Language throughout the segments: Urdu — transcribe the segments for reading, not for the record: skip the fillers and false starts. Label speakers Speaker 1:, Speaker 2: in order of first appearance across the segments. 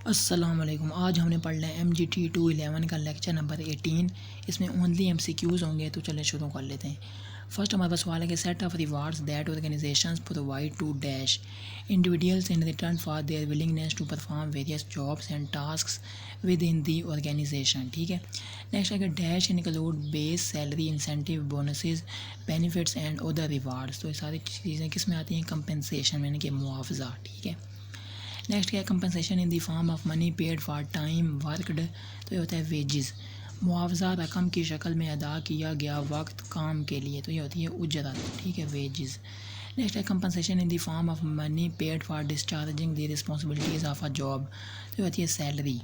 Speaker 1: السلام علیکم. آج ہم نے پڑھنا ہے MGT 211 کا لیکچر نمبر 18. اس میں اونلی MCQs ہوں گے. تو چلیں شروع کر لیتے ہیں. فرسٹ ہمارے پاس سوال ہے کہ set of rewards that organizations provide to dash individuals in return for their willingness to perform various jobs and tasks within the organization. ٹھیک ہے. نیکسٹ ہے کہ dash include base salary incentive bonuses benefits and other rewards. تو یہ ساری چیزیں کس میں آتی ہیں؟ کمپنسیشن یعنی کہ معاوضہ. ٹھیک ہے. نیکسٹ کیا ہے؟ Compensation in the form of money paid for time worked. تو یہ ہوتا ہے ویجز. معاوضہ رقم کی شکل میں ادا کیا گیا وقت کام کے لیے. تو یہ ہوتی ہے اجرت. ٹھیک ہے، ویجز. نیکسٹ ہے compensation in the form of money paid for discharging the responsibilities of a job. تو یہ ہوتی ہے سیلری.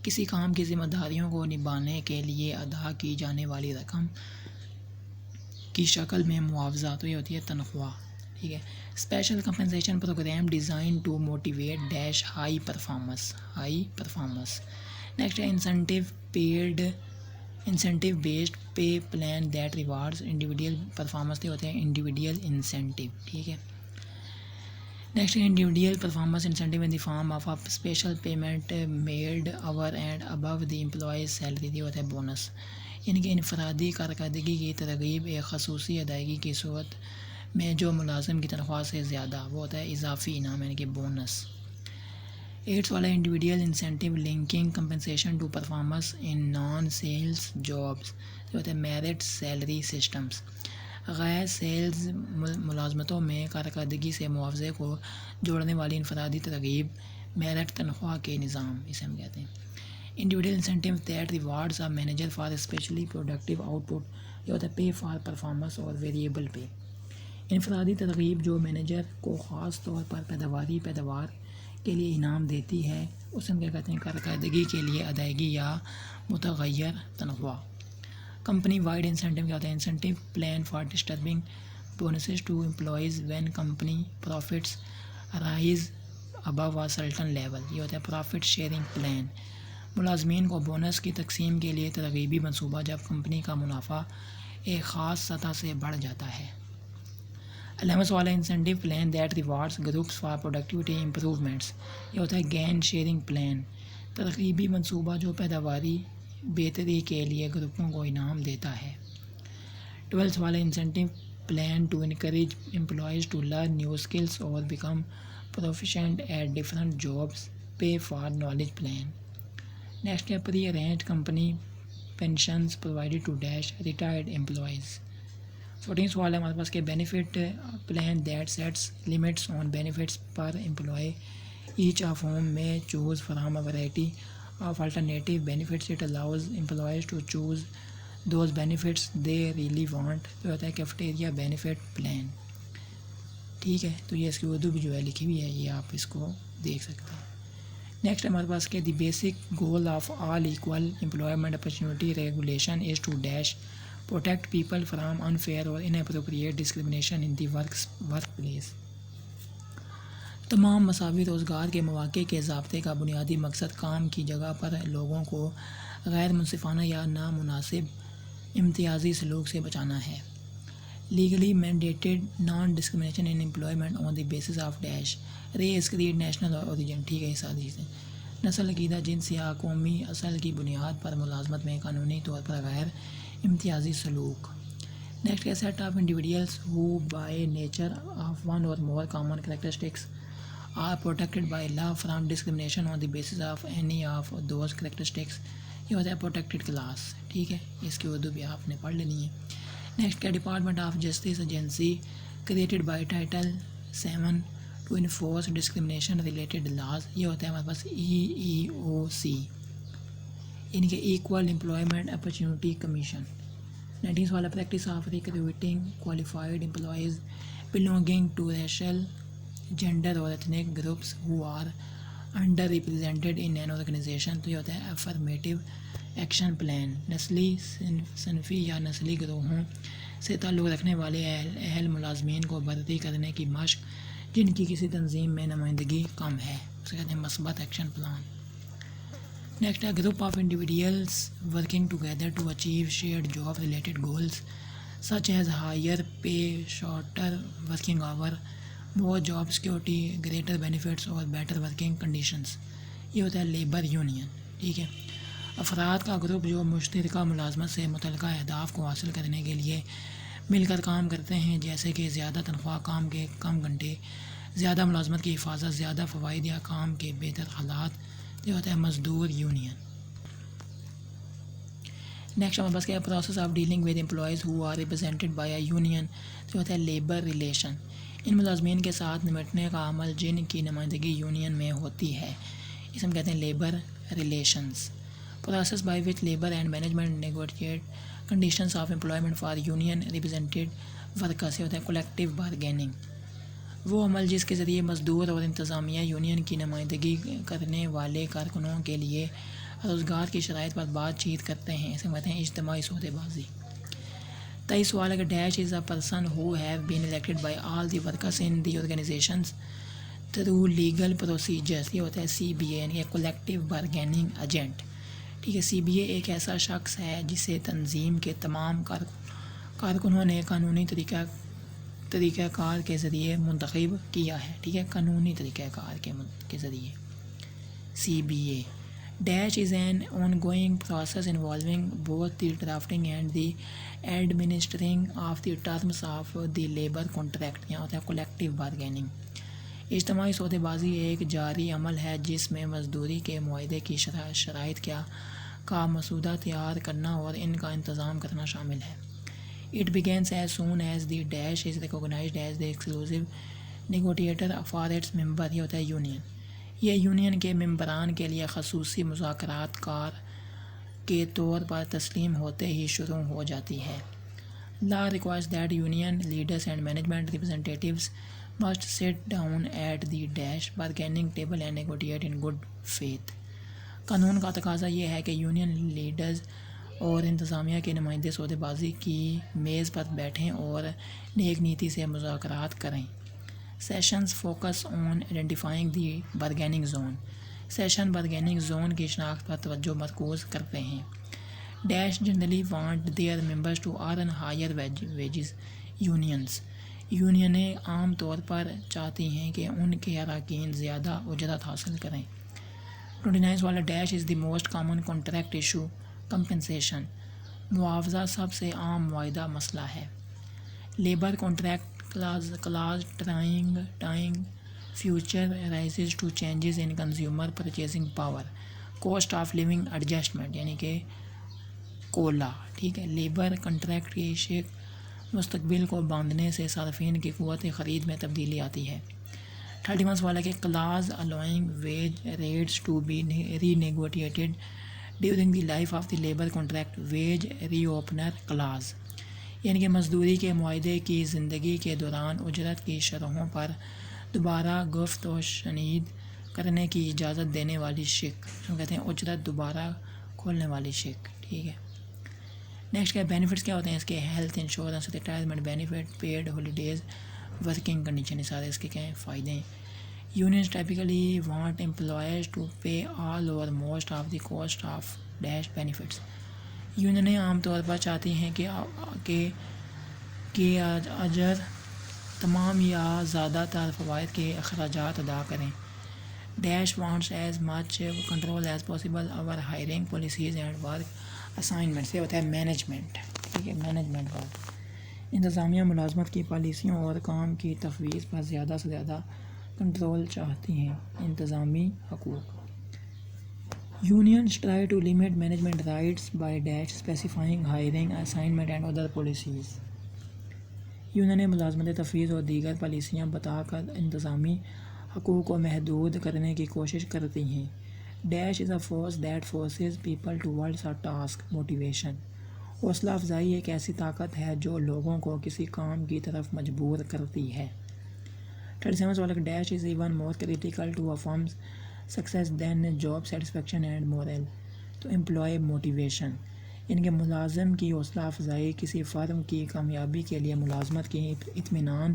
Speaker 1: کسی کام کی ذمہ داریوں کو نبھانے کے لیے ادا کی جانے والی رقم کی شکل میں معاوضہ. تو یہ ہوتی ہے تنخواہ. ٹھیک ہے. Special compensation program design to motivate dash high performance. Next ہے incentive based pay plan that rewards individual performance. تو ہوتے ہیں انڈیویڈیل انسینٹیو. ٹھیک ہے. نیکسٹ ہے individual performance incentive in the form of special payment made over and above the employees salary. یہ ہوتا ہے بونس. یعنی کہ انفرادی کارکردگی کی ترغیب ایک خصوصی ادائیگی کی صورت میں جو ملازم کی تنخواہ سے زیادہ، وہ ہوتا ہے اضافی انعام یعنی کہ بونس. 8 والا individual incentive linking compensation to performance in non sales jobs. جو ہوتا ہے میرٹ سیلری سسٹمس. غیر سیلز ملازمتوں میں کارکردگی سے معاوضے کو جوڑنے والی انفرادی ترغیب میرٹ تنخواہ کے نظام اسے ہم کہتے ہیں. Individual incentive that rewards a manager for especially productive output. یہ ہوتا ہے پے فار پرفارمنس اور ویریبل پے. انفرادی ترغیب جو مینیجر کو خاص طور پر پیداوار کے لیے انعام دیتی ہے اسے ہم کیا کہتے ہیں؟ کارکردگی کے لیے ادائیگی یا متغیر تنخواہ. کمپنی وائڈ انسینٹیو کیا ہوتا ہے؟ Incentive plan for distributing bonuses to employees when company profits rise above a certain level. یہ ہوتا ہے پروفٹ شیئرنگ پلان. ملازمین کو بونس کی تقسیم کے لیے ترغیبی منصوبہ جب کمپنی کا منافع ایک خاص سطح سے بڑھ جاتا ہے. 11 والا incentive plan that rewards groups for productivity improvements. یہ ہوتا ہے گین شیئرنگ پلان. ترغیبی منصوبہ جو پیداواری بہتری کے لیے گروپوں کو انعام دیتا ہے. 12 والا incentive plan to encourage employees to learn new skills اور become proficient at different jobs. Pay for knowledge plan. Next ہے pre arranged company pensions provided to dash retired employees. 14 سوال ہے ہمارے پاس کہ benefit plan that sets limits on benefits per employee each of whom may choose from a variety of alternative benefits. It allows employees to choose those benefits they really want. تو ہوتا ہے کیفیٹیریا بینیفٹ پلان. ٹھیک ہے. تو یہ اس کی اردو بھی جو ہے لکھی ہوئی ہے، یہ آپ اس کو دیکھ سکتے ہیں. نیکسٹ ہمارے پاس کہ the basic goal of all equal employment opportunity regulation is two dash protect people from unfair or inappropriate discrimination in the workplace. تمام مساوی روزگار کے مواقع کے ضابطے کا بنیادی مقصد کام کی جگہ پر لوگوں کو غیر منصفانہ یا نامناسب امتیازی سلوک سے بچانا ہے. Legally mandated non discrimination in employment on the basis of dash race creed national origin. ٹھیک ہے. یہ ساری چیزیں نسل، عقیدہ، جنس یا قومی اصل کی بنیاد پر ملازمت میں قانونی طور پر غیر امتیازی سلوک. نیکسٹ ہے set of individuals who by nature of one or more common characteristics are protected by law from discrimination on the basis of any of those characteristics. یہ ہوتا ہے پروٹیکٹڈ کلاس. ٹھیک ہے. اس کی اردو بھی آپ نے پڑھ لینی ہے. نیکسٹ کیا department of justice agency created by title 7 to enforce discrimination related laws. یہ ہوتا ہے ہمارے پاس EEOC یعنی کہ ایکول امپلائمنٹ اپرچونیٹی کمیشن. 19 والا practice of recruiting qualified employees belonging to racial gender or ethnic groups who are underrepresented in an organization. تو یہ ہوتا ہے افرمیٹیو ایکشن پلان. نسلی، صنفی یا نسلی گروہوں سے تعلق رکھنے والے اہل ملازمین کو بھرتی کرنے کی مشق جن کی کسی تنظیم میں نمائندگی کم ہے، اسے کہتے ہیں مثبت ایکشن پلان. نیکسٹ ہے group of individuals working together to achieve shared job related goals such as higher pay, shorter working hour, more job security, greater benefits اور بیٹر ورکنگ کنڈیشنز. یہ ہوتا ہے لیبر یونین. ٹھیک ہے. افراد کا گروپ جو مشترکہ ملازمت سے متعلقہ اہداف کو حاصل کرنے کے لیے مل کر کام کرتے ہیں، جیسے کہ زیادہ تنخواہ، کام کے کم گھنٹے، زیادہ ملازمت کی حفاظت، زیادہ فوائد یا کام کے بہتر حالات. یہ ہوتا ہے مزدور یونین. نیکسٹ ہمارے پاس کیا ہے؟ Process of dealing with employees who are represented by a union. جو ہوتا ہے لیبر ریلیشن. ان ملازمین کے ساتھ نمٹنے کا عمل جن کی نمائندگی یونین میں ہوتی ہے، اسے ہم کہتے ہیں labour relations. Process by which labour and management negotiate conditions of employment for union represented workers. سے ہوتا ہے کولیکٹیو بارگیننگ. وہ عمل جس کے ذریعے مزدور اور انتظامیہ یونین کی نمائندگی کرنے والے کارکنوں کے لیے روزگار کی شرائط پر بات چیت کرتے ہیں، اسے کہتے ہیں اجتماعی سودے بازی. 23 سوال ہے کہ dash is a person who have been elected by all the workers in the organisations through legal procedures. یہ ہوتا ہے CBA یعنی کولیکٹیو بارگیننگ ایجنٹ. ٹھیک ہے. CBA ایک ایسا شخص ہے جسے تنظیم کے تمام کارکنوں نے قانونی طریقہ کار کے ذریعے منتخب کیا ہے. ٹھیک ہے. قانونی طریقہ کار کے ذریعے. CBA dash is an on going process involving both the drafting and the administering of the terms of the labour contract. یہاں ہوتا ہے کولیکٹیو بارگیننگ. اجتماعی سودے بازی ایک جاری عمل ہے جس میں مزدوری کے معاہدے کی شرائط کا مسودہ تیار کرنا اور ان کا انتظام کرنا شامل ہے. It begins as soon as the dash is recognized as the exclusive negotiator for its member. یہ ہوتا ہے یونین. یہ یونین کے ممبران کے لیے خصوصی مذاکرات کار کے طور پر تسلیم ہوتے ہی شروع ہو جاتی ہے. Law requires that union leaders and management representatives must sit down at the dash bargaining table and negotiate in good faith. قانون کا تقاضا یہ ہے کہ یونین لیڈرز اور انتظامیہ کے نمائندے سودے بازی کی میز پر بیٹھیں اور نیک نیتی سے مذاکرات کریں. Sessions focus on identifying the bargaining zone. Session bargaining zone کی شناخت پر توجہ مرکوز کرتے ہیں. Dash generally want their members to earn higher wages. یونینیں عام طور پر چاہتی ہیں کہ ان کے اراکین زیادہ اجرت حاصل کریں. 29 والا dash is the most common contract issue. Compensation معاوضہ سب سے عام معاہدہ مسئلہ ہے. Labour contract clause tying future raises to changes in consumer purchasing power. Cost of living adjustment یعنی کہ کولا. ٹھیک ہے. لیبر کنٹریکٹ کی شق مستقبل کو باندھنے سے صارفین کی قوت خرید میں تبدیلی آتی ہے. 31 والا کہ Claus allowing wage rates to be renegotiated during the life of the labor contract. wage reopener clause یعنی کہ مزدوری کے معاہدے کی زندگی کے دوران اجرت کی شرحوں پر دوبارہ گفت و شنید کرنے کی اجازت دینے والی شق. ہم کہتے ہیں اجرت دوبارہ کھولنے والی شق. ٹھیک ہے. نیکسٹ کیا بینیفٹس کیا ہوتے ہیں اس کے؟ Health insurance, retirement benefit, paid holidays, working condition. سارے اس کے کیا ہیں فائدے ہیں. Unions typically want employees to pay all or most of the cost of dash benefits. یونینیں عام طور پر چاہتی ہیں کہ اجر تمام یا زیادہ تر فوائد کے اخراجات ادا کریں. Dash wants as much control as possible over hiring policies and work assignment. سے ہوتا ہے مینجمنٹ. ٹھیک ہے. مینجمنٹ ورک انتظامیہ ملازمت کی پالیسیوں اور کام کی تفویض پر زیادہ سے زیادہ کنٹرول چاہتی ہیں. انتظامی حقوق. Unions try to limit management rights by dash specifying hiring, assignment and other policies. یونینیں ملازمت تفویض اور دیگر پالیسیاں بتا کر انتظامی حقوق کو محدود کرنے کی کوشش کرتی ہیں. Dash is a force that forces people towards a task. Motivation حوصلہ افزائی ایک ایسی طاقت ہے جو لوگوں کو کسی کام کی طرف مجبور کرتی ہے. 37 والا dash is even more critical to a firm's success than job satisfaction and morale to employee motivation. ان کے ملازم کی حوصلہ افزائی کسی فرم کی کامیابی کے لیے ملازمت کی اطمینان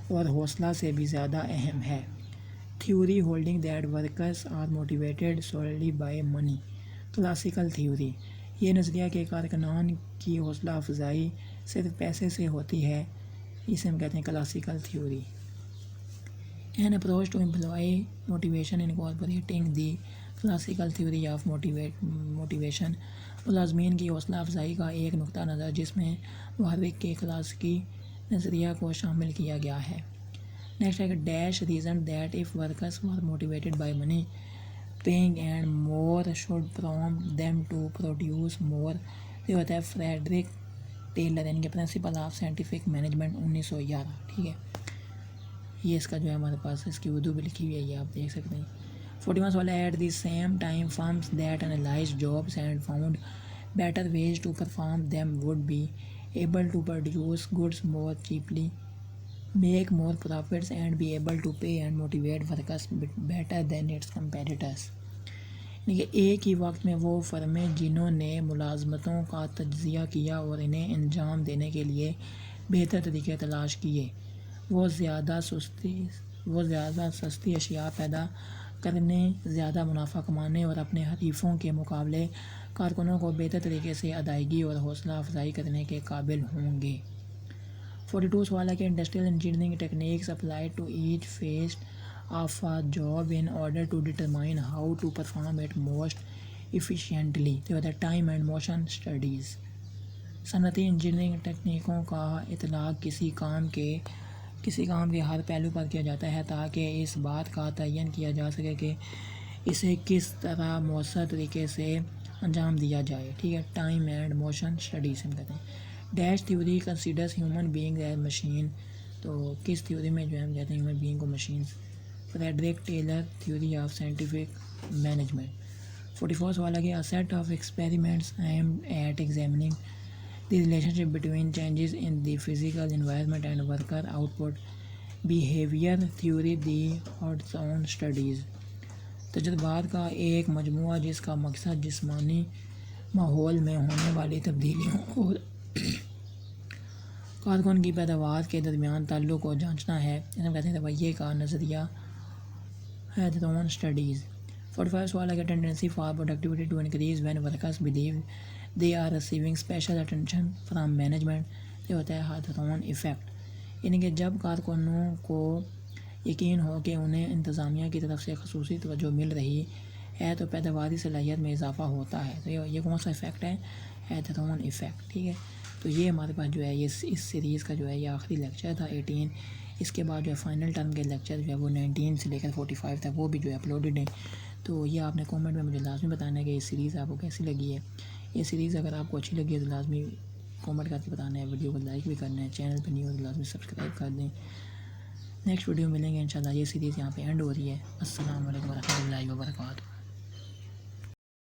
Speaker 1: اور حوصلہ سے بھی زیادہ اہم ہے. Theory holding that workers are motivated solely by money. Classical theory یہ نظریہ کہ کارکنان کی حوصلہ افزائی صرف پیسے سے ہوتی ہے، اسے ہم کہتے ہیں classical theory. An approach to employ motivation incorporating the classical theory of motivation. ملازمین کی حوصلہ افزائی کا ایک نقطہ نظر جس میں واروک کے کلاسیکی نظریہ کو شامل کیا گیا ہے. نیکسٹ ہے dash reason that if workers were motivated by money paying and more should prompt them to produce more. یہ ہوتا ہے فریڈرک ٹیلر یعنی کہ پرنسپل آف سائنٹیفک مینجمنٹ 1911. ٹھیک ہے, یہ اس کا جو ہے ہمارے پاس اس کی اردو بھی لکھی ہوئی ہے, یہ آپ دیکھ سکتے ہیں. 41 والا at the same time firms that analyze jobs and found better ways to perform them would be able to produce goods more cheaply, make more profits and be able to pay and motivate workers better than its competitors. یعنی کہ ایک ہی وقت میں وہ فرمیں جنہوں نے ملازمتوں کا تجزیہ کیا اور انہیں انجام دینے کے لیے بہتر طریقے تلاش کیے, وہ زیادہ سستی اشیاء پیدا کرنے, زیادہ منافع کمانے اور اپنے حریفوں کے مقابلے کارکنوں کو بہتر طریقے سے ادائیگی اور حوصلہ افزائی کرنے کے قابل ہوں گے. 42 سوال ہے کہ industrial engineering techniques applied to each phase of a job in order to determine how to perform it most efficiently. تو ہوتا ہے ٹائم اینڈ موشن اسٹڈیز. صنعتی انجینئرنگ تکنیکوں کا اطلاق کسی کام کے ہر پہلو پر کیا جاتا ہے تاکہ اس بات کا تعین کیا جا سکے کہ اسے کس طرح مؤثر طریقے سے انجام دیا جائے. ٹھیک ہے, ٹائم اینڈ موشن اسٹڈیز ہم کہتے ہیں. Dash theory considers human being as machine. تو کس تھیوری میں جو ہے ہم کہتے ہیں ہیومن بینگ کو machines. Frederick Taylor theory of scientific management. 44 والا کہ set of experiments aimed at examining the relationship between changes in the physical environment and worker output. behavior theory the Hodgson studies. تجربات کا ایک مجموعہ جس کا مقصد جسمانی ماحول میں ہونے والی تبدیلیوں اور کارکن کی پیداوار کے درمیان تعلق کو جانچنا ہے. اسے کہتے ہیں رویے کا نظریہ, ہیڈرون اسٹڈیز. 45 سوال ہے کہ tendency for productivity to increase when workers believe they are receiving special attention from management. یہ ہوتا ہے ہیڈرون ایفیکٹ. یعنی کہ جب کارکنوں کو یقین ہو کہ انہیں انتظامیہ کی طرف سے خصوصی توجہ مل رہی ہے تو پیداواری صلاحیت میں اضافہ ہوتا ہے. تو یہ کون سا ایفیکٹ ہے؟ Hawthorne effect. ٹھیک ہے, تو یہ ہمارے پاس جو ہے یہ اس سیریز کا جو ہے یہ آخری لیکچر تھا 18. اس کے بعد جو ہے فائنل ٹرم کے لیکچر جو ہے وہ 19 سے لے کر 45 تک وہ بھی جو ہے اپلوڈڈ ہیں. تو یہ آپ نے کامنٹ میں مجھے لازمی بتانا ہے کہ یہ سیریز آپ کو کیسی لگی ہے. یہ سیریز اگر آپ کو اچھی لگی ہے تو لازمی کامنٹ کر کے بتانا ہے, ویڈیو کو لائک بھی کرنا ہے, چینل پہ نہیں ہو تو لازمی سبسکرائب کر دیں. نیکسٹ ویڈیو ملیں گے انشاءاللہ. یہ سیریز یہاں پہ اینڈ ہو رہی ہے. السلام علیکم ورحمۃ اللہ وبرکاتہ.